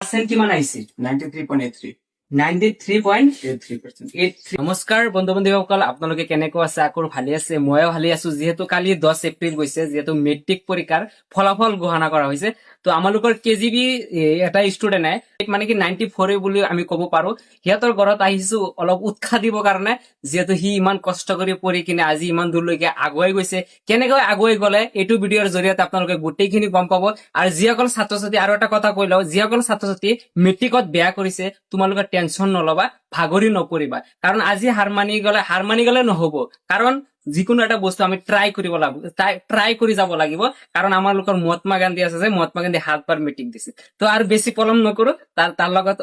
Per cent কিমান আহিছে 93.83 93.83%। নমস্কাৰ বন্ধু বান্ধৱীসকল, আপোনালোকে কেনেকৈ আছে? আকৌ ভালে আছে? ময়ো ভালে আছো। যিহেতু কালি 10 এপ্ৰিল গৈছে, যিহেতু মেট্ৰিক পৰীক্ষাৰ ফলাফল ঘোষণা কৰা হৈছে, তো আমালোকৰ কেজিবি এটা ষ্টুডেণ্টে মানে কি 94 বুলি আমি ক'ব পাৰো, সিহঁতৰ ঘৰত আহিছো অলপ উৎসাহ দিবৰ কাৰণে। যিহেতু সি ইমান কষ্ট কৰি পঢ়ি কিনে আজি ইমান দূৰলৈকে আগুৱাই গৈছে। কেনেকৈ আগুৱাই গলে এইটো ভিডিঅ'ৰ জৰিয়তে আপোনালোকে গোটেইখিনি গম পাব। আৰু যিসকল ছাত্ৰ ছাত্ৰী, আৰু এটা কথা কৈ লওঁ, যিসকল ছাত্ৰ ছাত্ৰী মেট্ৰিকত বেয়া কৰিছে, তোমালোকে টেনচন নলবা, ভাগৰি নপৰিবা। কাৰণ আজি হাৰ মানি গলে নহব। কাৰণ যিকোনো এটা বস্তু আমি ট্ৰাই কৰিব লাগিব, ট্ৰাই কৰি যাব লাগিব। কাৰণ আমালোকৰ মহাত্মা গান্ধী আছে, যে মহাত্মা গান্ধী 7 বাৰ মেট্ৰিক দিছে। তো আৰু বেছি পলম নকৰো, তাৰ লগত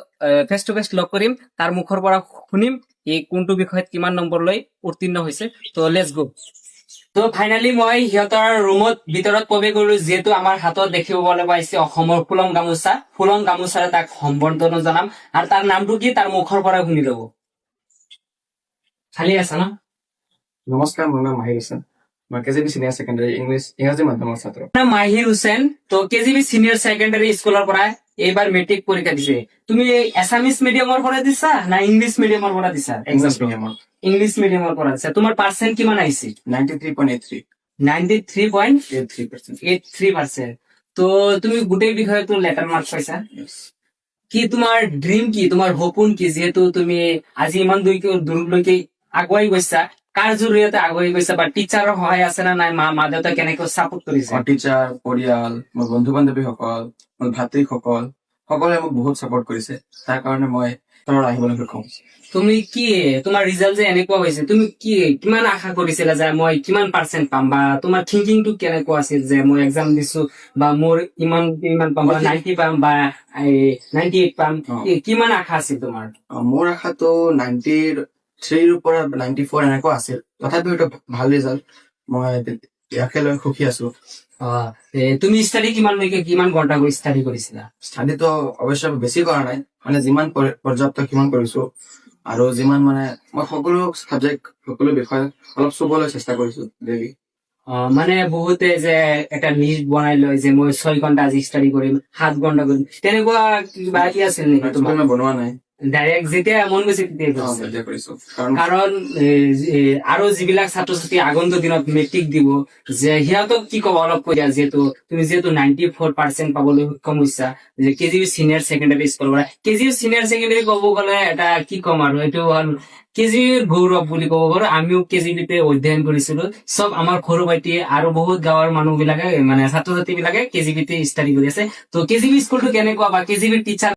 ফেচ টু ফেচ লগ কৰিম, তাৰ মুখৰ পৰা শুনিম এই কোনটো বিষয়ত কিমান নম্বৰ লৈ উত্তীৰ্ণ হৈছে। তো লেটস গো। তো ফাইনেলি মই সিহঁতৰ ৰুমত ভিতৰত প্ৰৱেশ কৰিলো। যিহেতু আমাৰ হাতত দেখিবলৈ পাইছে অসমৰ ফুলং গামোচাৰে তাক সম্বৰ্ধনা জনাম। আৰু তাৰ নামটো কি, তাৰ মুখৰ পৰা শুনি লব। খালি আছা ন? নমস্কাৰ, মোৰ নাম মাহিৰ হুছেইন। মই কেজিবি চিনিয়ৰ ছেকেণ্ডাৰী ইংৰাজী মাধ্যমৰ ছাত্ৰ। মাহিৰ হুছেইন, তো কেজিবি চিনিয়ৰ ছেকেণ্ডাৰী স্কুলৰ পৰা এইবাৰ মেট্ৰিক পৰীক্ষা দিছে। তুমি এছামিছ মিডিয়ামৰ পৰা দিছা না ইংলিছ মিডিয়ামৰ পৰা দিছা? ইংলিছ মিডিয়ামৰ। ইংলিছ মিডিয়ামৰ পৰা দিছা। তোমাৰ পাৰ্চেন্ট কিমান আহিছে? 93.83 83%। তো তুমি গোটেই বিষয়তো লেটাৰ মাৰ্ক পাইছা। কি তোমাৰ ড্ৰিম কি, তোমাৰ সপোন কি? যিহেতু তুমি আজি ইমান দূৰলৈকে আগুৱাই গৈছা, কাৰ জৰিয়তে আগুৱাই গৈছা? বা টিচাৰৰ সহায় আছে না নাই? মা দেউতা কেনেকৈ চাপোৰ্ট কৰিছে? টিচাৰ, পৰিয়াল, মোৰ বন্ধু বান্ধৱীসকল, মোৰ ভাতৃসকল, সকলোৱে মোক বহুত চাপৰ্ট কৰিছে। তাৰ কাৰণে মই তলত আহিবলৈ সক্ষম হৈছো। তুমি কি, তোমাৰ ৰিজাল্ট যে এনেকুৱা হৈছে, তুমি কিমান আশা কৰিছিলা যে মই কিমান পাৰ্চেন্ট পাম? বা তোমাৰ থিংকিংটো কেনেকুৱা আছিল যে মই এক্সাম দিছো বা মোৰ ইমান পাম, বা 90 পাম বা 98 পাম? কিমান আশা আছিল তোমাৰ? মোৰ আশাটো 93ৰ পৰা 94 এনেকুৱা আছিল। তথাপিও এটা ভাল ৰিজাল্ট। মই ইয়াকে লৈ সুখী আছো। তুমি কিমান ঘন্টা কৰি ষ্টাডি কৰিছিলা? ষ্টাডিটো অৱশ্য বেছি কৰা নাই, মানে যিমান পৰ্যাপ্ত সিমান কৰিছো। আৰু যিমান মানে মই সকলো চাবজেক্ট, সকলো বিষয় অলপ চুবলৈ চেষ্টা কৰিছো ডেইলি। মানে বহুতে যে এটা লিষ্ট বনাই লয় যে মই 6 ঘন্টা আজি ষ্টাডি কৰিম, 7 ঘন্টা কৰিম, তেনেকুৱা কিবা কি আছিল নেকি তোমাৰ? মই বনোৱা নাই, ডাইৰেক্ট যেতিয়া মন গৈছে তেতিয়া কৰিছো। কাৰণ আৰু যিবিলাক ছাত্ৰ ছাত্ৰী আগন্তুক দিনত মেট্ৰিক দিব, যে সিহঁতক কি কব অলপ কৈ দিয়া। তুমি যিহেতু 94% পাবলৈ সক্ষম হৈছা, যে কেজিবি চিনিয়ৰ ছেকেণ্ডাৰী স্কুলৰ পৰা। কেজিবি চিনিয়ৰ ছেকেণ্ডাৰী কব গলে এটা কি ক'ম আৰু, এইটো হ'ল কেজিবিৰ গৌৰৱ বুলি ক'ব পাৰো। আমিও কেজিবিতে অধ্যয়ন কৰিছিলো। চব আমাৰ সৰু ভাইটি আৰু বহুত গাঁৱৰ মানুহ বিলাকে, মানে ছাত্ৰ ছাত্ৰী বিলাকে কেজিবিতে ষ্টাডি কৰি আছে। তো কেজিবি স্কুলটো কেনেকুৱা, বা কেজিবিৰ টিচাৰ